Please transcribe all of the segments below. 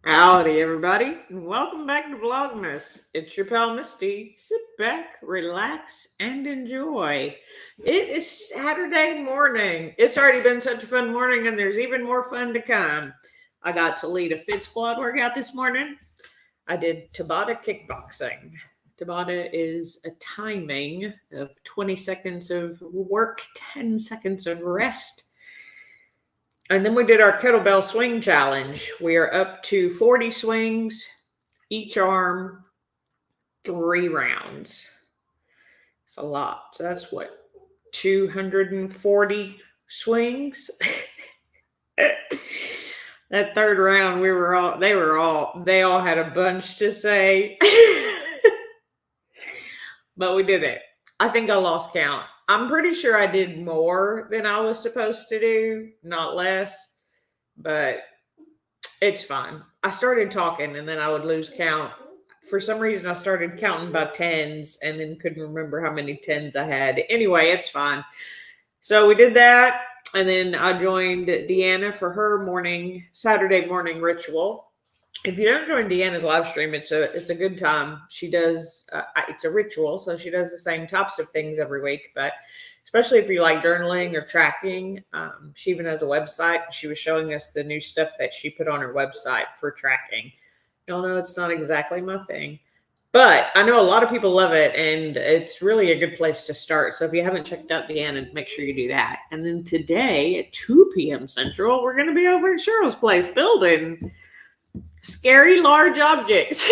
Howdy, everybody, and welcome back to VlogMas. It's your pal Misty. Sit back, relax, and enjoy. It is Saturday morning. It's already been such a fun morning, and there's even more fun to come. I got to lead a Fit Squad workout this morning. I did Tabata kickboxing. Tabata is a timing of 20 seconds of work, 10 seconds of rest. And then we did our kettlebell swing challenge. We are up to 40 swings, each arm, 3 rounds. It's a lot. So that's what, 240 swings? That third round, they all had a bunch to say. But we did it. I think I lost count. I'm pretty sure I did more than I was supposed to do, not less, but it's fine. I started talking and then I would lose count. For some reason, I started counting by tens and then couldn't remember how many tens I had. Anyway, it's fine. So we did that. And then I joined Deanna for her Saturday morning ritual. If you don't join Deanna's live stream, it's a good time. She does it's a ritual, so she does the same types of things every week. But especially if you like journaling or tracking, she even has a website. She was showing us the new stuff that she put on her website for tracking. Y'all know it's not exactly my thing, but I know a lot of people love it, and it's really a good place to start. So if you haven't checked out Deanna, make sure you do that. And then today at 2 p.m. Central, we're going to be over at Cheryl's place building scary large objects.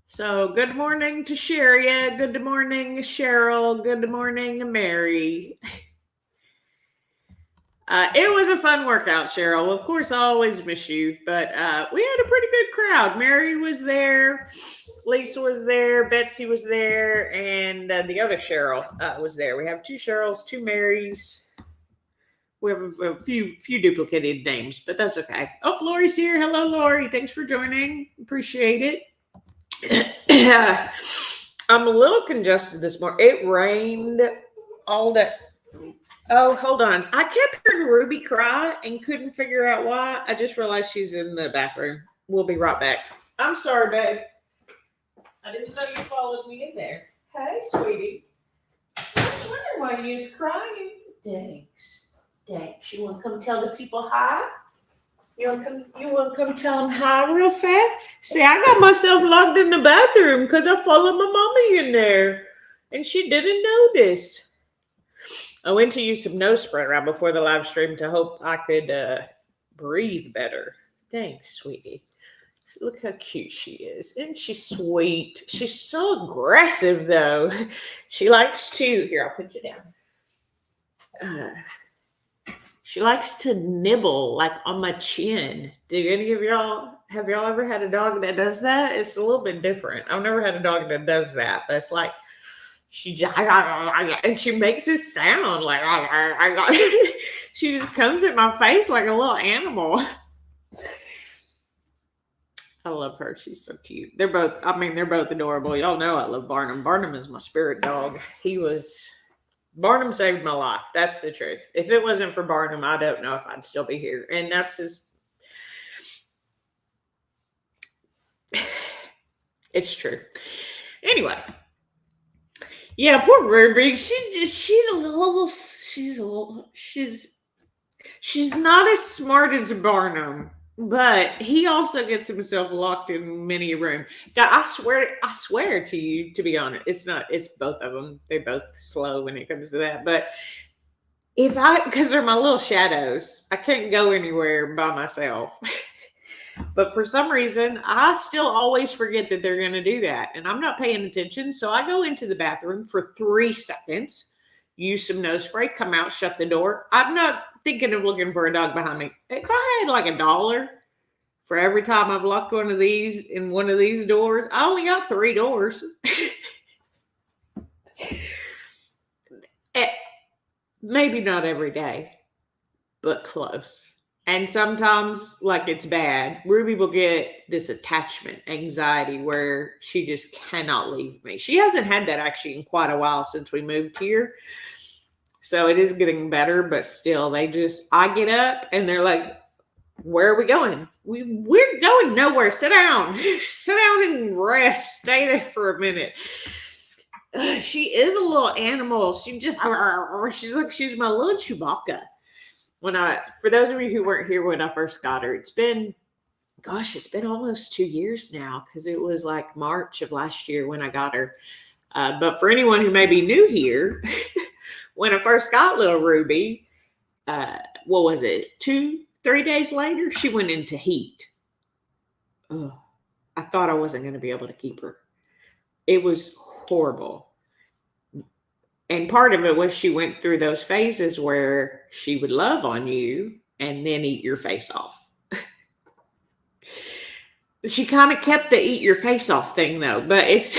So good morning to Sharia. Good morning, Cheryl. Good morning, Mary. It was a fun workout, Cheryl. Of course, I always miss you, but we had a pretty good crowd. Mary was there, Lisa was there, Betsy was there, and the other Cheryl was there. We have 2 Cheryls, 2 Marys. We have a few duplicated names, but that's okay. Oh, Lori's here. Hello, Lori. Thanks for joining. Appreciate it. I'm a little congested this morning. It rained all day. Oh, hold on. I kept hearing Ruby cry and couldn't figure out why. I just realized she's in the bathroom. We'll be right back. I'm sorry, babe. I didn't know you followed me in there. Hey, sweetie. I was wondering why you was crying. Thanks. You want to come tell the people hi? You want to come tell them hi real fast? See, I got myself locked in the bathroom because I followed my mommy in there, and she didn't notice. I went to use some nose spray right before the live stream to hope I could breathe better. Thanks, sweetie. Look how cute she is. Isn't she sweet? She's so aggressive, though. She likes to... Here, I'll put you down. She likes to nibble like on my chin. Do any of have y'all ever had a dog that does that? It's a little bit different. I've never had a dog that does that, but it's like and she makes this sound like she just comes at my face like a little animal. I love her. She's so cute. They're both adorable. Y'all know I love Barnum. Barnum is my spirit dog. Barnum saved my life. That's the truth. If it wasn't for Barnum, I don't know if I'd still be here. And that's just, it's true. Anyway. Yeah, poor Ruby. She's not as smart as Barnum, but he also gets himself locked in many a room. God, I swear to you, to be honest, it's both of them. They're both slow when it comes to that. But because they're my little shadows, I can't go anywhere by myself. But for some reason, I still always forget that they're going to do that. And I'm not paying attention. So I go into the bathroom for 3 seconds, use some nose spray, come out, shut the door. I'm not thinking of looking for a dog behind me. If I had like $1 for every time I've locked one of these in one of these doors, I only got 3 doors. Maybe not every day, but close. And sometimes, like, it's bad. Ruby will get this attachment anxiety where she just cannot leave me. She hasn't had that actually in quite a while since we moved here. So it is getting better, but still, I get up and they're like, where are we going? We're going nowhere. Sit down. Sit down and rest. Stay there for a minute. She is a little animal. She's my little Chewbacca. For those of you who weren't here when I first got her, it's been almost 2 years now, because it was like March of last year when I got her. But for anyone who may be new here, when I first got little Ruby, what was it? 2-3 days later, she went into heat. Oh, I thought I wasn't going to be able to keep her. It was horrible. And part of it was she went through those phases where she would love on you and then eat your face off. She kind of kept the eat your face off thing though, but it's,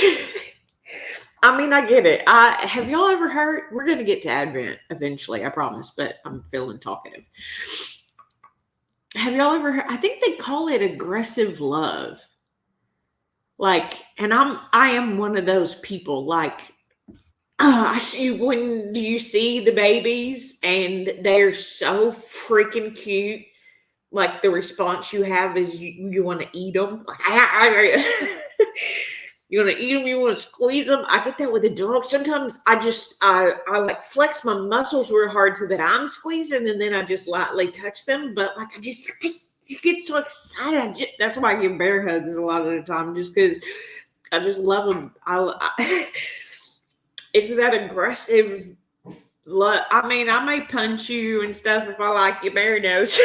I mean, I get it. Have y'all ever heard, we're going to get to Advent eventually, I promise, but I'm feeling talkative. Have y'all ever heard, I think they call it aggressive love. Like, and I am one of those people, like, I see, when do you see the babies and they're so freaking cute? Like, the response you have is you want to eat them. Like, you want to eat them, you want to squeeze them. I get that with the dog. Sometimes I like flex my muscles real hard so that I'm squeezing, and then I just lightly touch them. But like, you get so excited. That's why I give bear hugs a lot of the time, just because I just love them. It's that aggressive love. I mean, I may punch you and stuff if I like you. Mary knows.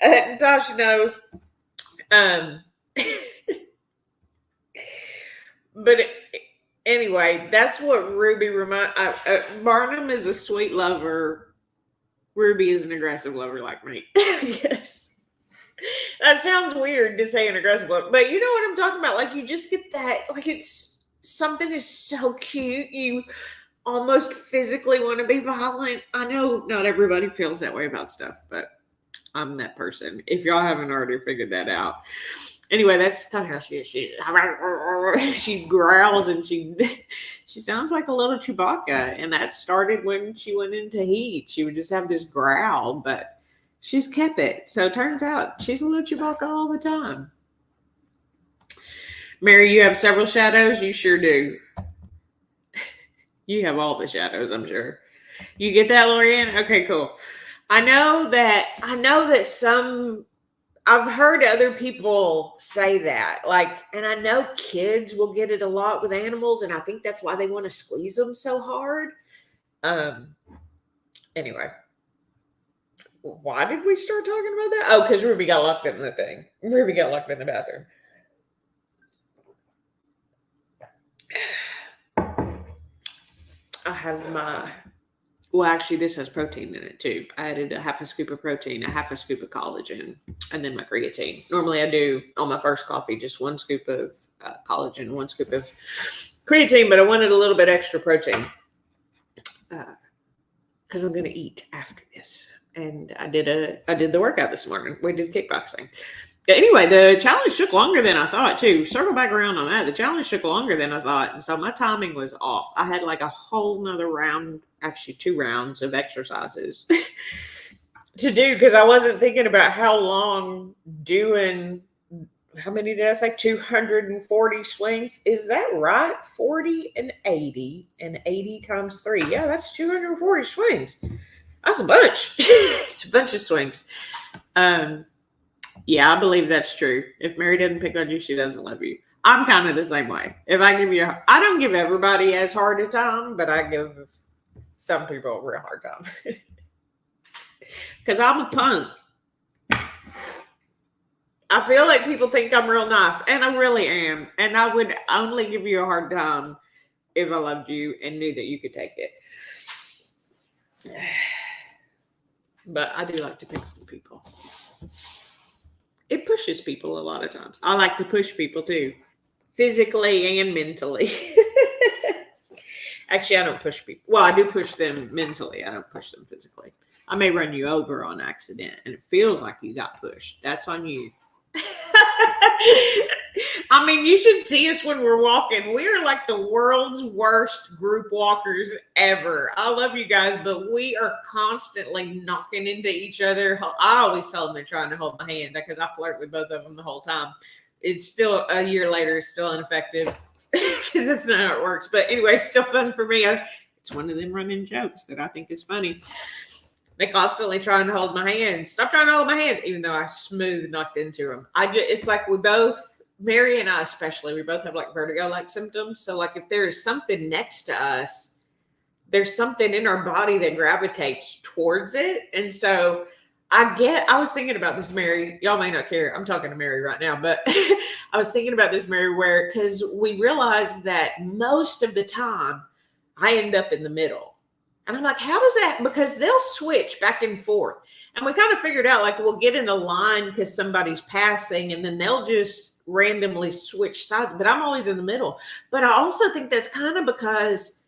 Tasha knows. But anyway, that's what Ruby Barnum is a sweet lover. Ruby is an aggressive lover like me. Yes. That sounds weird to say an aggressive lover, but you know what I'm talking about. Like, you just get that, like, it's something is so cute. You almost physically want to be violent. I know not everybody feels that way about stuff, but I'm that person. If y'all haven't already figured that out. Anyway, that's kind of how she is. She growls and she sounds like a little Chewbacca. And that started when she went into heat. She would just have this growl, but she's kept it. So it turns out she's a little Chewbacca all the time. Mary, you have several shadows? You sure do. You have all the shadows, I'm sure. You get that, Lorianne? Okay, cool. I know that I've heard other people say that, like, and I know kids will get it a lot with animals, and I think that's why they want to squeeze them so hard. Anyway, why did we start talking about that? Oh, because Ruby got locked in the thing. Ruby got locked in the bathroom. I have actually, this has protein in it too. I added a half a scoop of protein, a half a scoop of collagen, and then my creatine. Normally I do on my first coffee, just 1 scoop of collagen, 1 scoop of creatine, but I wanted a little bit extra protein because I'm going to eat after this. And I did the workout this morning. We did kickboxing. Anyway, the challenge took longer than I thought, too. Circle back around on that. The challenge took longer than I thought. And so my timing was off. I had like a whole nother round, actually 2 rounds of exercises to do, because I wasn't thinking about how long doing, how many did I say? 240 swings. Is that right? 40 and 80, and 80 times 3. Yeah, that's 240 swings. That's a bunch. It's a bunch of swings. Yeah, I believe that's true. If Mary doesn't pick on you, she doesn't love you. I'm kind of the same way. If I give you, I don't give everybody as hard a time, but I give some people a real hard time. Because I'm a punk. I feel like people think I'm real nice, and I really am. And I would only give you a hard time if I loved you and knew that you could take it. But I do like to pick on people. It pushes people a lot of times. I like to push people too, physically and mentally. Actually, I don't push people. Well, I do push them mentally. I don't push them physically. I may run you over on accident and it feels like you got pushed. That's on you. I mean, you should see us when we're walking. We are like the world's worst group walkers ever. I love you guys, but we are constantly knocking into each other. I always tell them they're trying to hold my hand because I flirt with both of them the whole time. It's still a year later, it's still ineffective because that's not how it works. But anyway, it's still fun for me. It's one of them running jokes that I think is funny. They constantly trying to hold my hand. Stop trying to hold my hand, even though I smooth knocked into them. It's like we both, Mary and I especially, we both have like vertigo-like symptoms. So like if there is something next to us, there's something in our body that gravitates towards it. And so I was thinking about this, Mary. Y'all may not care. I'm talking to Mary right now, but I was thinking about this, Mary, because we realized that most of the time I end up in the middle. And I'm like, how does that? Because they'll switch back and forth. And we kind of figured out like we'll get in a line because somebody's passing and then they'll just randomly switch sides. But I'm always in the middle. But I also think that's kind of because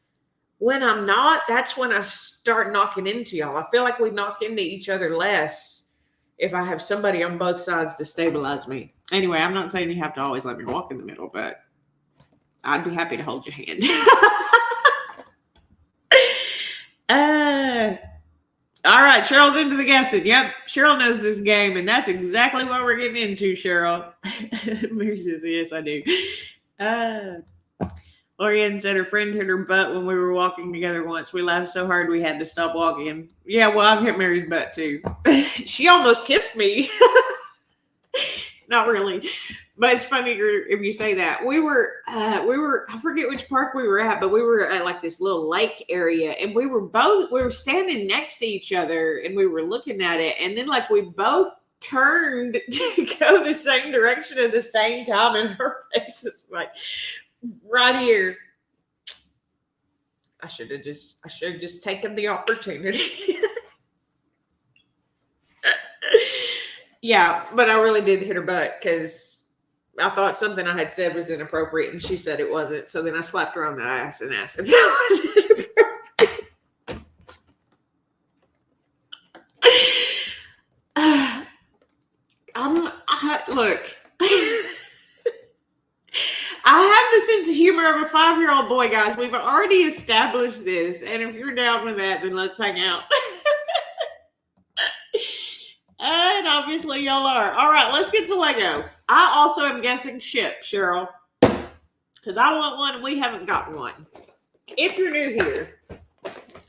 when I'm not, that's when I start knocking into y'all. I feel like we knock into each other less if I have somebody on both sides to stabilize me. Anyway, I'm not saying you have to always let me walk in the middle, but I'd be happy to hold your hand. All right, Cheryl's into the guessing. Yep, Cheryl knows this game, and that's exactly what we're getting into, Cheryl. Mary says, yes, I do. Lorianne said her friend hit her butt when we were walking together once. We laughed so hard we had to stop walking. Yeah, well, I've hit Mary's butt too. She almost kissed me. Not really, but it's funnier if you say that. We were, I forget which park we were at, but we were at like this little lake area, and we were standing next to each other, and we were looking at it, and then like we both turned to go the same direction at the same time, and her face is like right here. I should have just taken the opportunity. Yeah, but I really did hit her butt because I thought something I had said was inappropriate, and she said it wasn't. So then I slapped her on the ass and asked if that was inappropriate. Look. I have the sense of humor of a 5-year-old boy, guys. We've already established this, and if you're down with that, then let's hang out. And obviously y'all are. All right, let's get to Lego. I also am guessing ship, Cheryl, because I want one and we haven't got one. If you're new here,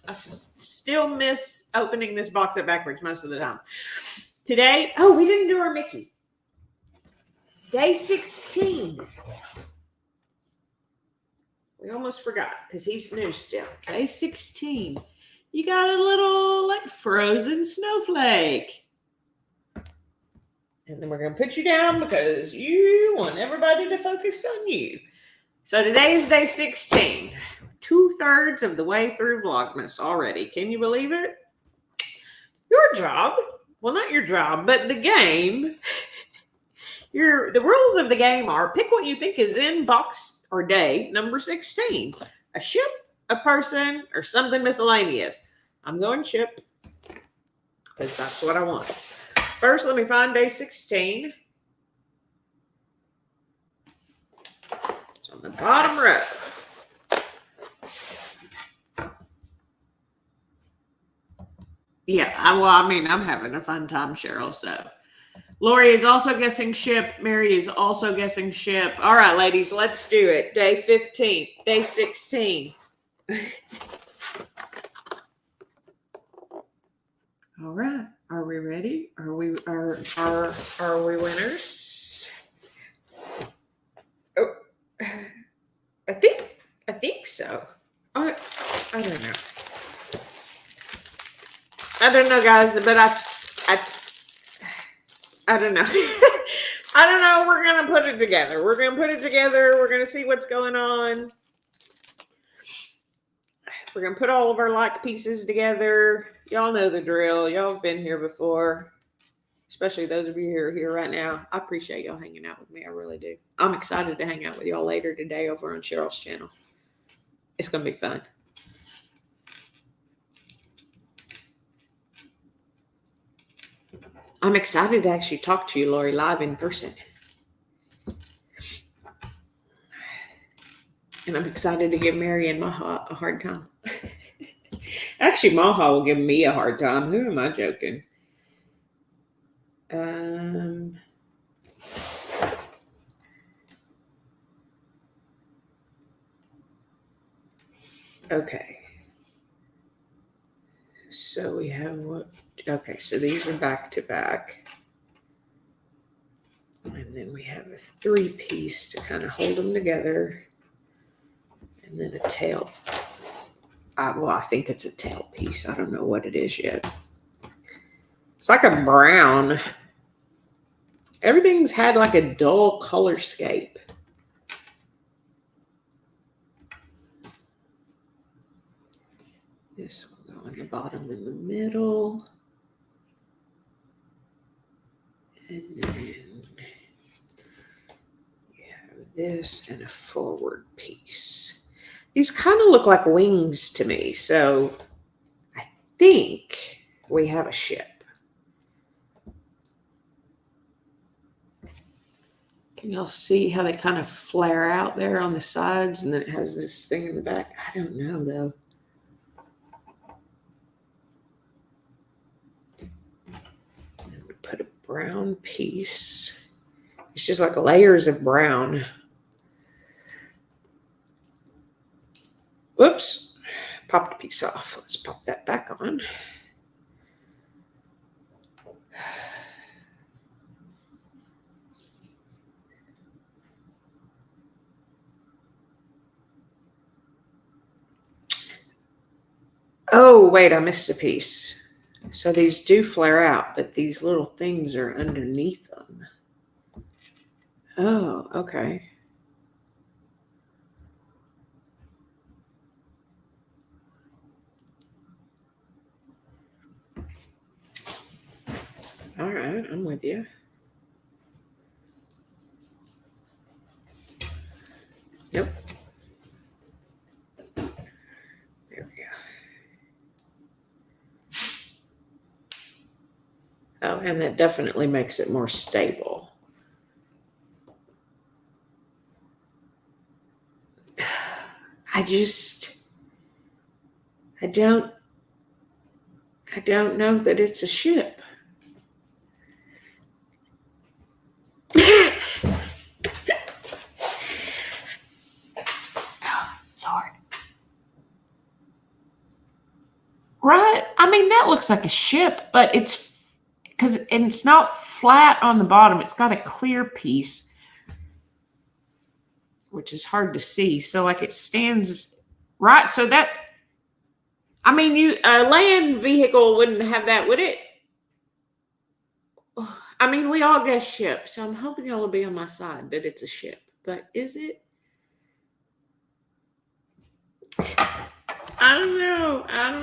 I still miss opening this box up backwards most of the time. Today, we didn't do our Mickey. Day 16. We almost forgot because he's new still. Day 16. You got a little like frozen snowflake. And then we're going to put you down because you want everybody to focus on you. So today is day 16. 2/3 of the way through VlogMas already. Can you believe it? Your job, well, not your job, but the game. The rules of the game are pick what you think is in box or day number 16. A ship, a person, or something miscellaneous. I'm going ship because that's what I want. First, let me find day 16. It's on the bottom row. Yeah, I'm having a fun time, Cheryl, so. Lori is also guessing ship. Mary is also guessing ship. All right, ladies, let's do it. Day 15, day 16. All right. Are we ready? Are we winners? Oh, I think so. I don't know. I don't know, guys, but I don't know. I don't know. We're going to put it together. We're going to see what's going on. We're going to put all of our like pieces together. Y'all know the drill. Y'all have been here before, especially those of you who are here right now. I appreciate y'all hanging out with me. I really do. I'm excited to hang out with y'all later today over on Cheryl's channel. It's going to be fun. I'm excited to actually talk to you, Lori, live in person. And I'm excited to give Mary and Maha a hard time. Actually, Maha will give me a hard time. Who am I joking? Okay. So we have what? Okay, so these are back to back. And then we have a 3-piece to kind of hold them together. And then a tail. I think it's a tail piece. I don't know what it is yet. It's like a brown. Everything's had like a dull color scape. This will go on the bottom in the middle. And then you have this and a forward piece. These kind of look like wings to me. So I think we have a ship. Can y'all see how they kind of flare out there on the sides and then it has this thing in the back? I don't know though. And we put a brown piece. It's just like layers of brown. Whoops, popped a piece off. Let's pop that back on. Oh, wait, I missed a piece. So these do flare out, but these little things are underneath them. Oh, okay. All right, I'm with you. Nope. There we go. Oh, and that definitely makes it more stable. I don't know that it's a ship. Oh, Lord. Right? I mean, that looks like a ship, but it's not flat on the bottom. It's got a clear piece, which is hard to see. So like it stands right. So that, I mean, a land vehicle wouldn't have that, would it? I mean, we all guess ship, so I'm hoping y'all will be on my side that it's a ship. But is it? I don't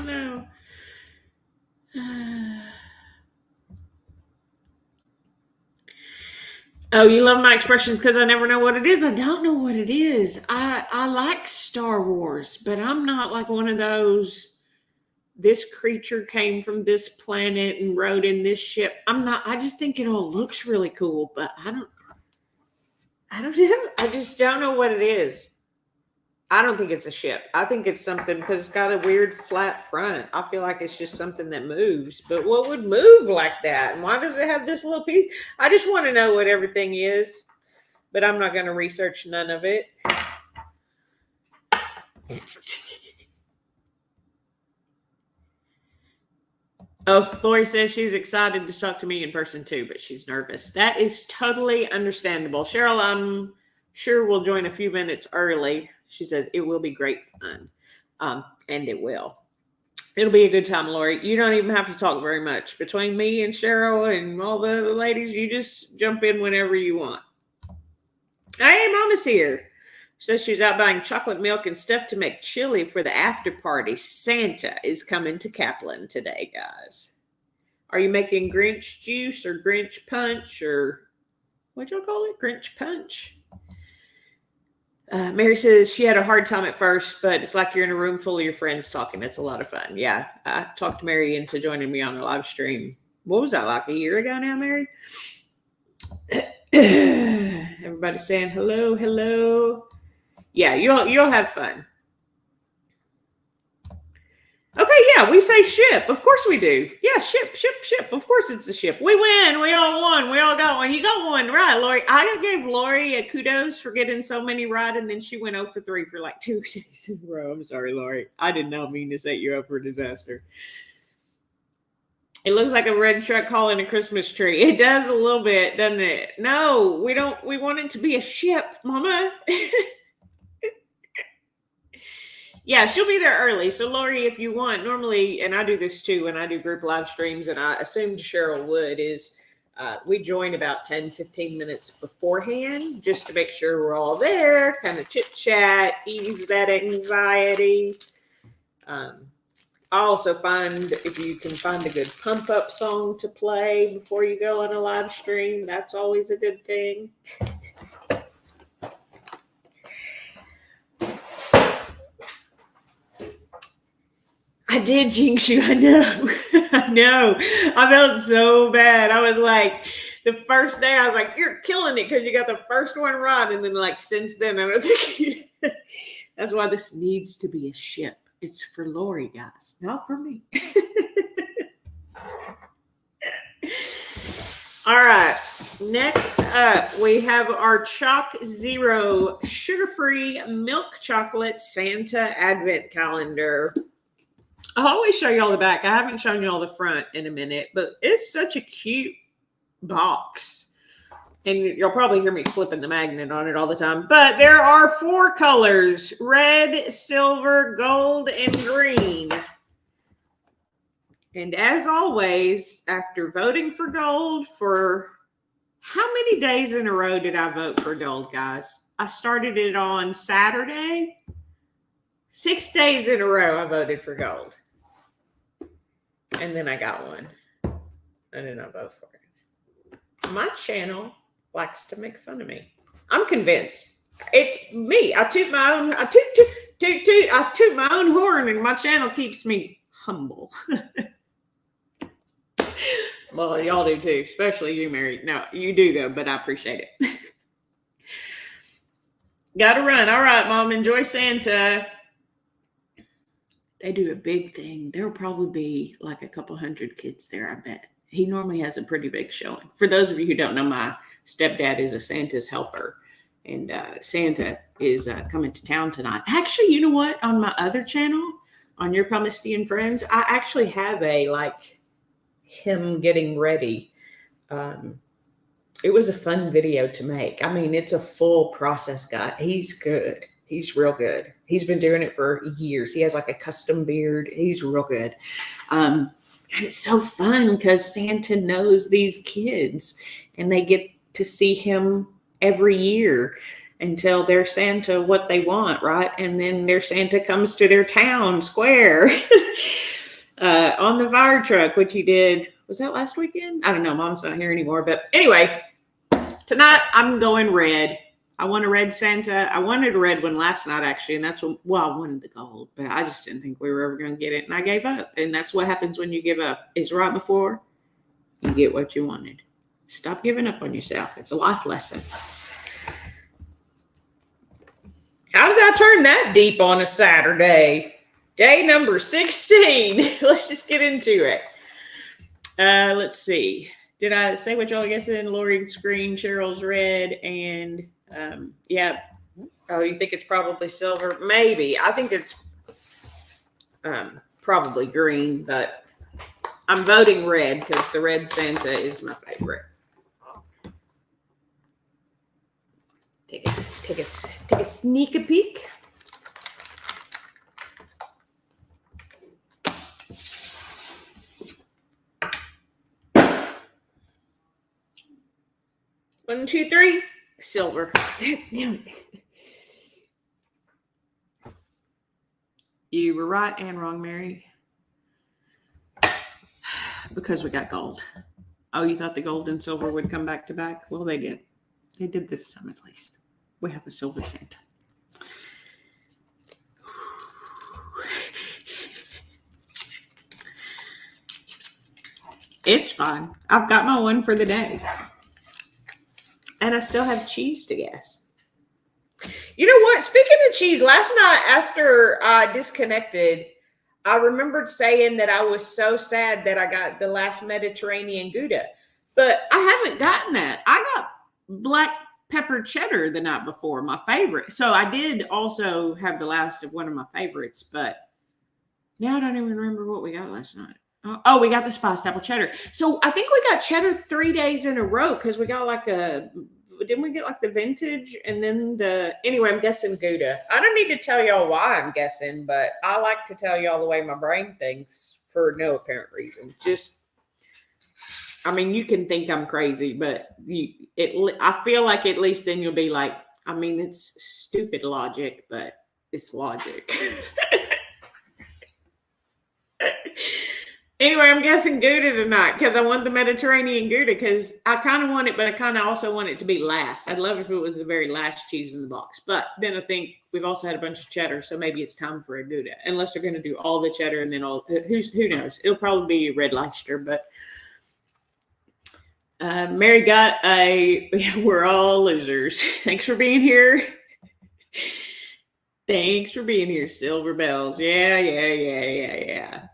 know. Oh, you love my expressions because I never know what it is. I don't know what it is. I like Star Wars, but I'm not like one of those. This creature came from this planet and rode in this ship. I'm not. I just think it all looks really cool, but I don't know. I just don't know what it is. I don't think it's a ship. I think it's something because it's got a weird flat front. I feel like it's just something that moves. But what would move like that? And why does it have this little piece? I just want to know what everything is, but I'm not going to research none of it. Oh, Lori says she's excited to talk to me in person too, but she's nervous. That is totally understandable. Cheryl, I'm sure will join a few minutes early. She says it will be great fun. And it will. It'll be a good time, Lori. You don't even have to talk very much. Between me and Cheryl and all the other ladies, you just jump in whenever you want. Hey, Mama's here. She says she's out buying chocolate milk and stuff to make chili for the after party. Santa is coming to Kaplan today, guys. Are you making Grinch juice or Grinch punch or what'd y'all call it? Grinch punch? Mary says she had a hard time at first, but it's like you're in a room full of your friends talking. It's a lot of fun. Yeah, I talked Mary into joining me on a live stream. What was that, like a year ago now, Mary? Everybody saying hello, hello. Yeah, you'll have fun. Okay, yeah, we say ship. Of course we do. Yeah, ship. Of course it's a ship. We win. We all won. We all got one. You got one right, Lori. I gave Lori a kudos for getting so many right, and then she went 0 for 3 for like 2 days in a row. I'm sorry, Lori. I did not mean to set you up for disaster. It looks like a red truck hauling a Christmas tree. It does a little bit, doesn't it? No, we don't. We want it to be a ship, Mama. Yeah, she'll be there early. So, Lori, if you want, normally, and I do this too when I do group live streams, and I assumed Cheryl would, is we join about 10, 15 minutes beforehand just to make sure we're all there, kind of chit chat, ease that anxiety. I also find if you can find a good pump up song to play before you go on a live stream, that's always a good thing. I did jinx you. I know. I know. I felt so bad. I was like, the first day, I was like, you're killing it because you got the first one right. And then, like, since then, I don't think that's why this needs to be a ship. It's for Lori, guys, not for me. All right. Next up, we have our Choc Zero sugar-free milk chocolate Santa Advent calendar. I'll always show you all the back. I haven't shown you all the front in a minute, but it's such a cute box. And you'll probably hear me flipping the magnet on it all the time. But there are 4 colors: red, silver, gold, and green. And as always, after voting for gold for how many days in a row did I vote for gold, guys? I started it on Saturday. 6 days in a row, I voted for gold. And then I got one. And then I vote for it. My channel likes to make fun of me. I'm convinced. It's me. I toot my own horn, and my channel keeps me humble. Well, y'all do too, especially you, Mary. No, you do though, but I appreciate it. Gotta run. All right, Mom. Enjoy Santa. They do a big thing. There'll probably be like a couple hundred kids there, I bet. He normally has a pretty big showing. For those of you who don't know, my stepdad is a Santa's helper. And Santa is coming to town tonight. Actually, you know what? On my other channel, on Your Pumisty and Friends, I actually have a, like, him getting ready. It was a fun video to make. I mean, it's a full process guy. He's good. He's real good. He's been doing it for years. He has like a custom beard. He's real good. And it's so fun because Santa knows these kids and they get to see him every year until their Santa what they want, right? And then their Santa comes to their town square on the fire truck, which he did. Was that last weekend? I don't know. Mom's not here anymore. But anyway, tonight I'm going red. I want a red Santa. I wanted a red one last night, actually, and that's what, well, I wanted the gold, but I just didn't think we were ever going to get it, and I gave up, and that's what happens when you give up, is right before you get what you wanted. Stop giving up on yourself. It's a life lesson. How did I turn that deep on a Saturday? Day number 16. Let's just get into it. Let's see. Did I say what y'all guessed in? Lori's green, Cheryl's red, and yeah. Oh, you think it's probably silver? Maybe. I think it's probably green, but I'm voting red because the red Santa is my favorite. Take a sneak peek. One, two, three. Silver. You were right and wrong, Mary. Because we got gold. Oh, you thought the gold and silver would come back to back? Well, they did. They did this time at least. We have a silver Santa. It's fine. I've got my one for the day. And I still have cheese to guess. You know what? Speaking of cheese, last night after I disconnected, I remembered saying that I was so sad that I got the last Mediterranean Gouda, but I haven't gotten that. I got black pepper cheddar the night before, my favorite. So I did also have the last of one of my favorites, but now I don't even remember what we got last night. Oh, we got the spiced apple cheddar. So I think we got cheddar 3 days in a row because we got didn't we get like the vintage and then anyway, I'm guessing Gouda. I don't need to tell y'all why I'm guessing, but I like to tell y'all the way my brain thinks for no apparent reason. I mean, you can think I'm crazy, but I feel like at least then you'll be like, I mean, it's stupid logic, but it's logic. Anyway, I'm guessing Gouda tonight because I want the Mediterranean Gouda because I kind of want it, but I kind of also want it to be last. I'd love if it was the very last cheese in the box. But then I think we've also had a bunch of cheddar, so maybe it's time for a Gouda. Unless they're going to do all the cheddar and then who knows? It'll probably be red Leicester, but Mary got we're all losers. Thanks for being here. Thanks for being here, Silver Bells. Yeah.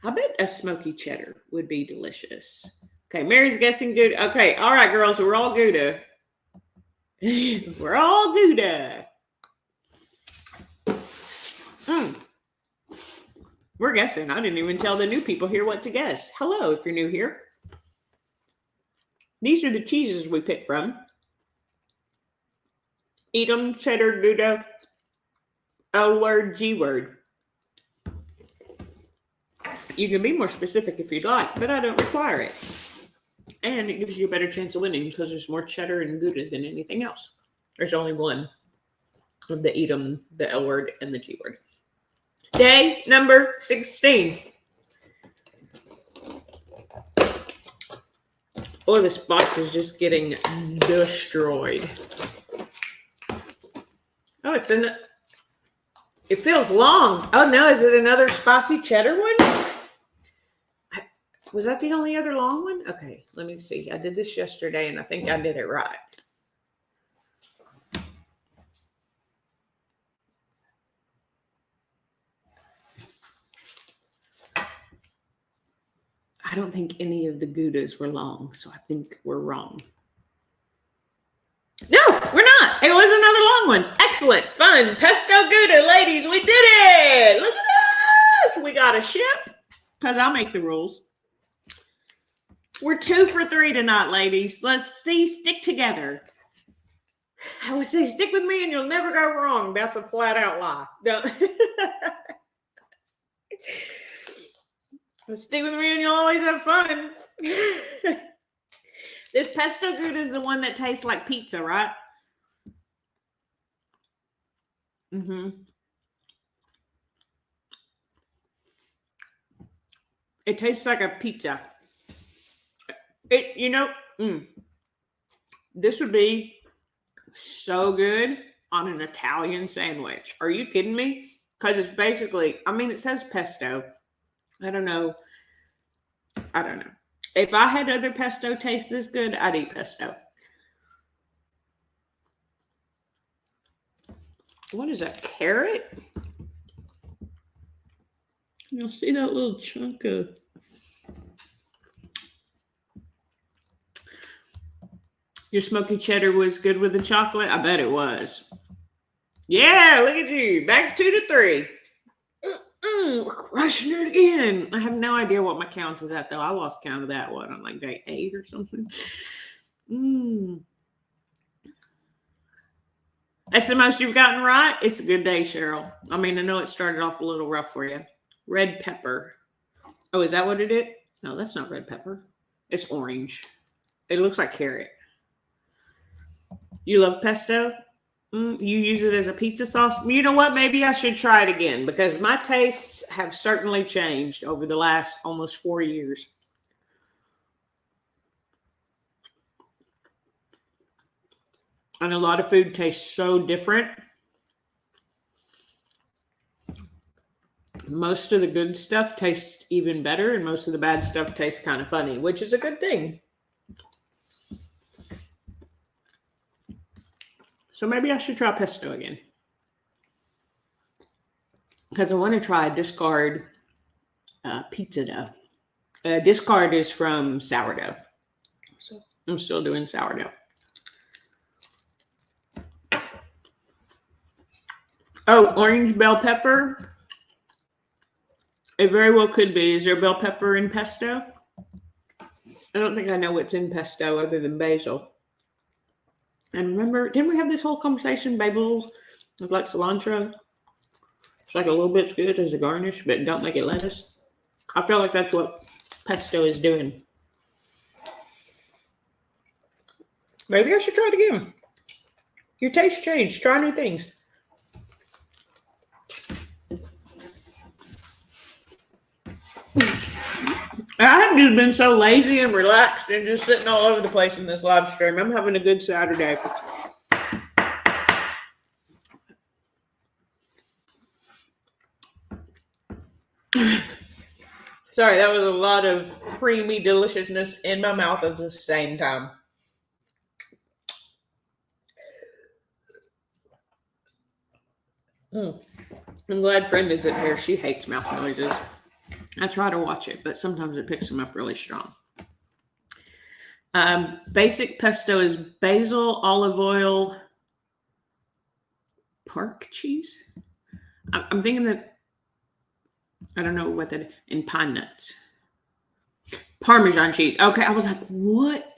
I bet a smoky cheddar would be delicious. Okay, Mary's guessing Gouda. Okay, all right, girls, we're all Gouda. We're all Gouda. We're guessing. I didn't even tell the new people here what to guess. Hello, if you're new here. These are the cheeses we picked from. Edam, cheddar, Gouda, L word, G word. You can be more specific if you'd like, but I don't require it. And it gives you a better chance of winning because there's more cheddar and Gouda than anything else. There's only one of the Edam, the L word, and the G word. Day number 16. Oh, this box is just getting destroyed. Oh, it feels long. Oh, no, is it another spicy cheddar one? Was that the only other long one? Okay, let me see. I did this yesterday, and I think I did it right. I don't think any of the Goudas were long, so I think we're wrong. No, we're not. It was another long one. Excellent. Fun. Pesto Gouda. Ladies, we did it. Look at us. We got a ship because I'll make the rules. We're 2 for 3 tonight, ladies. Let's stick together. I would say stick with me and you'll never go wrong. That's a flat out lie. No. Stick with me and you'll always have fun. This pesto Gouda is the one that tastes like pizza, right? Mm-hmm. It tastes like a pizza. This would be so good on an Italian sandwich. Are you kidding me? Because it's basically, it says pesto. I don't know. If I had other pesto taste this good, I'd eat pesto. What is that, carrot? You'll see that little chunk of... Your smoky cheddar was good with the chocolate? I bet it was. Yeah, look at you. Back 2 to 3. We're crushing it again. I have no idea what my count is at, though. I lost count of that one on like day 8 or something. That's the most you've gotten right? It's a good day, Cheryl. I know it started off a little rough for you. Red pepper. Oh, is that what it is? No, that's not red pepper. It's orange. It looks like carrot. You love pesto? You use it as a pizza sauce? You know what? Maybe I should try it again because my tastes have certainly changed over the last almost 4 years. And a lot of food tastes so different. Most of the good stuff tastes even better, and most of the bad stuff tastes kind of funny, which is a good thing. So maybe I should try pesto again. Because I want to try discard pizza dough. Discard is from sourdough. So I'm still doing sourdough. Oh, orange bell pepper. It very well could be. Is there bell pepper in pesto? I don't think I know what's in pesto other than basil. And remember, didn't we have this whole conversation? Basil with like cilantro. It's like a little bit's good as a garnish, but don't make it lettuce. I feel like that's what pesto is doing. Maybe I should try it again. Your taste changed. Try new things. I have just been so lazy and relaxed and just sitting all over the place in this live stream. I'm having a good Saturday. Sorry, that was a lot of creamy deliciousness in my mouth at the same time. I'm glad Friend isn't here. She hates mouth noises. I try to watch it, but sometimes it picks them up really strong. Basic pesto is basil, olive oil, park cheese. I'm thinking that, I don't know what that is, and pine nuts. Parmesan cheese. Okay, I was like, what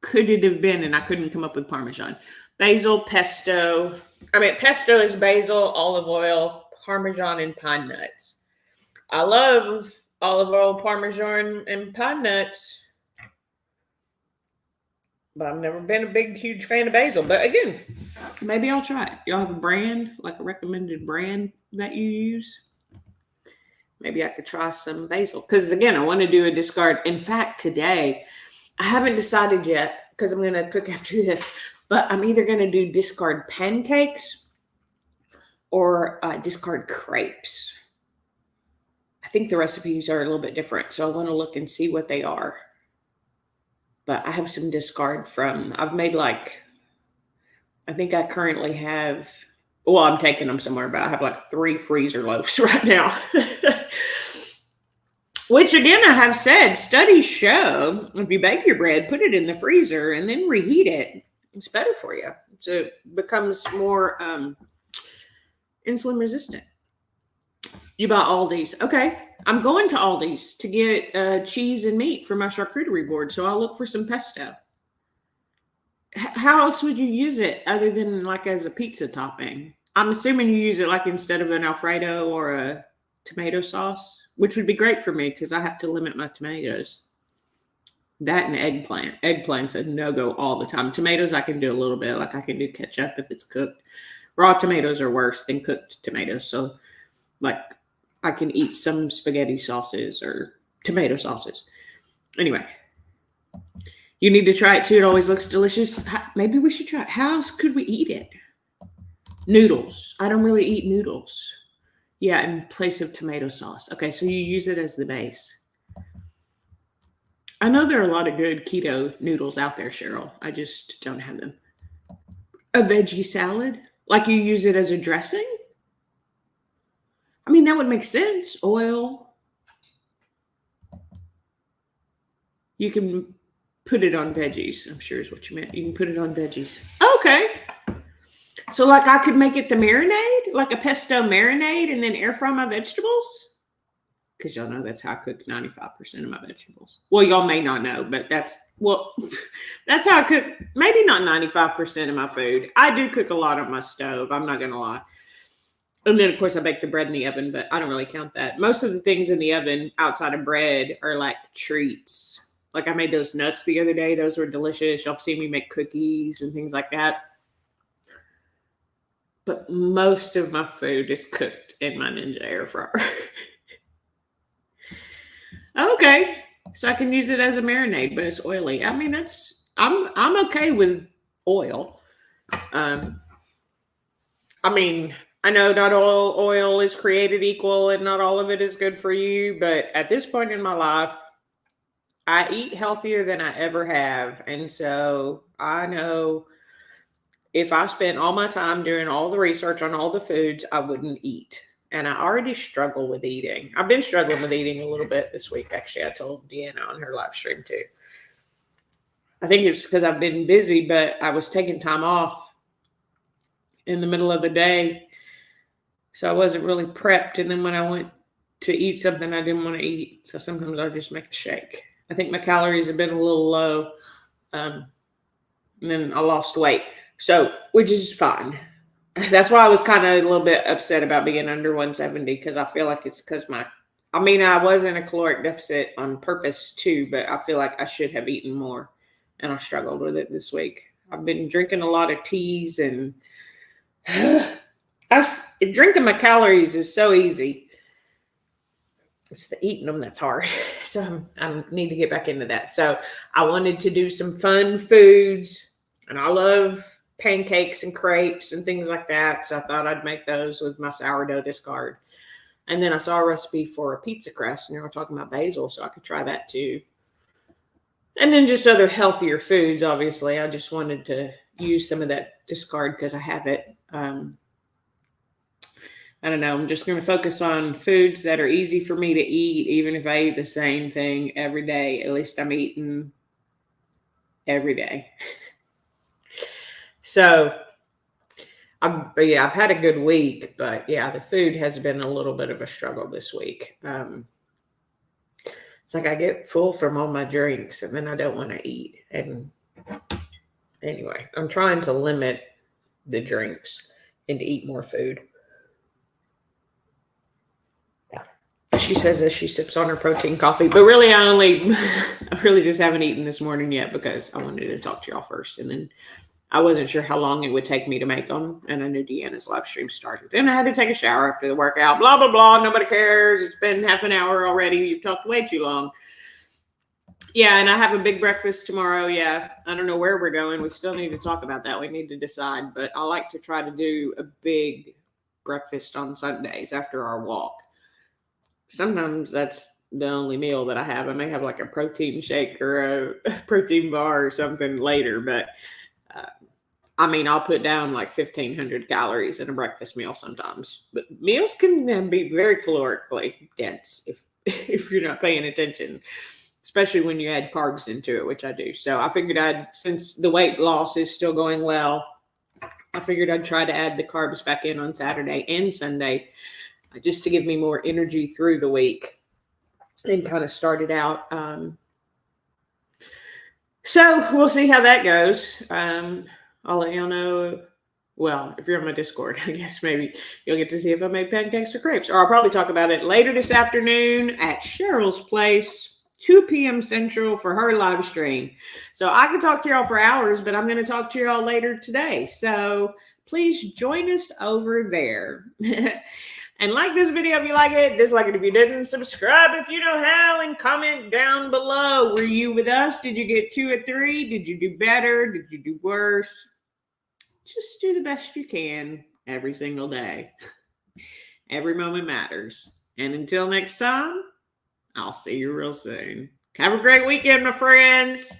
could it have been? And I couldn't come up with Parmesan. Basil, pesto. Pesto is basil, olive oil, Parmesan, and pine nuts. I love olive oil, Parmesan, and pine nuts. But I've never been a big, huge fan of basil. But again, maybe I'll try it. Y'all have a brand, like a recommended brand that you use? Maybe I could try some basil. Because again, I want to do a discard. In fact, today, I haven't decided yet because I'm going to cook after this. But I'm either going to do discard pancakes or discard crepes. I think the recipes are a little bit different. So I want to look and see what they are. But I have some discard from, I've made like, I think I currently have, well, I'm taking them somewhere, but I have like 3 freezer loaves right now. Which again, I have said, studies show if you bake your bread, put it in the freezer and then reheat it, it's better for you. So it becomes more insulin resistant. You buy Aldi's. Okay. I'm going to Aldi's to get cheese and meat for my charcuterie board. So I'll look for some pesto. How else would you use it other than like as a pizza topping? I'm assuming you use it like instead of an Alfredo or a tomato sauce, which would be great for me because I have to limit my tomatoes. That and eggplant. Eggplant's a no-go all the time. Tomatoes, I can do a little bit. Like I can do ketchup if it's cooked. Raw tomatoes are worse than cooked tomatoes. So like I can eat some spaghetti sauces or tomato sauces. Anyway, you need to try it too. It always looks delicious. Maybe we should try it. How else could we eat it? Noodles. I don't really eat noodles. Yeah, in place of tomato sauce. Okay, so you use it as the base. I know there are a lot of good keto noodles out there, Cheryl. I just don't have them. A veggie salad? Like you use it as a dressing? I mean, that would make sense. Oil. You can put it on veggies, I'm sure is what you meant. You can put it on veggies. Okay. So like I could make it the marinade, like a pesto marinade, and then air fry my vegetables? Because y'all know that's how I cook 95% of my vegetables. Well, y'all may not know, but that's how I cook maybe not 95% of my food. I do cook a lot on my stove. I'm not going to lie. And then, of course, I bake the bread in the oven, but I don't really count that. Most of the things in the oven outside of bread are like treats. Like I made those nuts the other day. Those were delicious. Y'all seen me make cookies and things like that. But most of my food is cooked in my Ninja air fryer. Okay. So I can use it as a marinade, but it's oily. I mean, I'm okay with oil. I mean, I know not all oil is created equal and not all of it is good for you, but at this point in my life, I eat healthier than I ever have. And so I know if I spent all my time doing all the research on all the foods, I wouldn't eat. And I already struggle with eating. I've been struggling with eating a little bit this week. Actually, I told Deanna on her live stream too. I think it's because I've been busy, but I was taking time off in the middle of the day. So I wasn't really prepped. And then when I went to eat something I didn't want to eat, so sometimes I'll just make a shake. I think my calories have been a little low. And then I lost weight. So, which is fine. That's why I was kind of a little bit upset about being under 170, because I feel like it's because I was in a caloric deficit on purpose too, but I feel like I should have eaten more, and I struggled with it this week. I've been drinking a lot of teas, and drinking my calories is so easy. It's the eating them that's hard. So I need to get back into that. So I wanted to do some fun foods, and I love pancakes and crepes and things like that. So I thought I'd make those with my sourdough discard. And then I saw a recipe for a pizza crust, and they were talking about basil, so I could try that too. And then just other healthier foods, obviously. I just wanted to use some of that discard because I have it. I don't know. I'm just going to focus on foods that are easy for me to eat, even if I eat the same thing every day. At least I'm eating every day. So, I've had a good week, but yeah, the food has been a little bit of a struggle this week. It's like I get full from all my drinks, and then I don't want to eat. And anyway, I'm trying to limit the drinks and to eat more food. She says as she sips on her protein coffee, but really I really just haven't eaten this morning yet because I wanted to talk to y'all first. And then I wasn't sure how long it would take me to make them. And I knew Deanna's live stream started, and I had to take a shower after the workout, blah, blah, blah. Nobody cares. It's been half an hour already. You've talked way too long. Yeah. And I have a big breakfast tomorrow. Yeah. I don't know where we're going. We still need to talk about that. We need to decide, but I like to try to do a big breakfast on Sundays after our walk. Sometimes that's the only meal that I have. I may have like a protein shake or a protein bar or something later, but I'll put down like 1,500 calories in a breakfast meal sometimes. But meals can be very calorically dense if you're not paying attention, especially when you add carbs into it, which I do. So I figured since the weight loss is still going well, I figured I'd try to add the carbs back in on Saturday and Sunday, just to give me more energy through the week and kind of start it out. So we'll see how that goes. I'll let y'all know. Well, if you're on my Discord, I guess maybe you'll get to see if I made pancakes or crepes. Or I'll probably talk about it later this afternoon at Cheryl's place, 2 p.m. Central for her live stream. So I could talk to y'all for hours, but I'm going to talk to y'all later today. So please join us over there. And like this video if you like it, dislike it if you didn't, subscribe if you know how, and comment down below. Were you with us? Did you get 2 or 3? Did you do better? Did you do worse? Just do the best you can every single day. Every moment matters. And until next time, I'll see you real soon. Have a great weekend, my friends.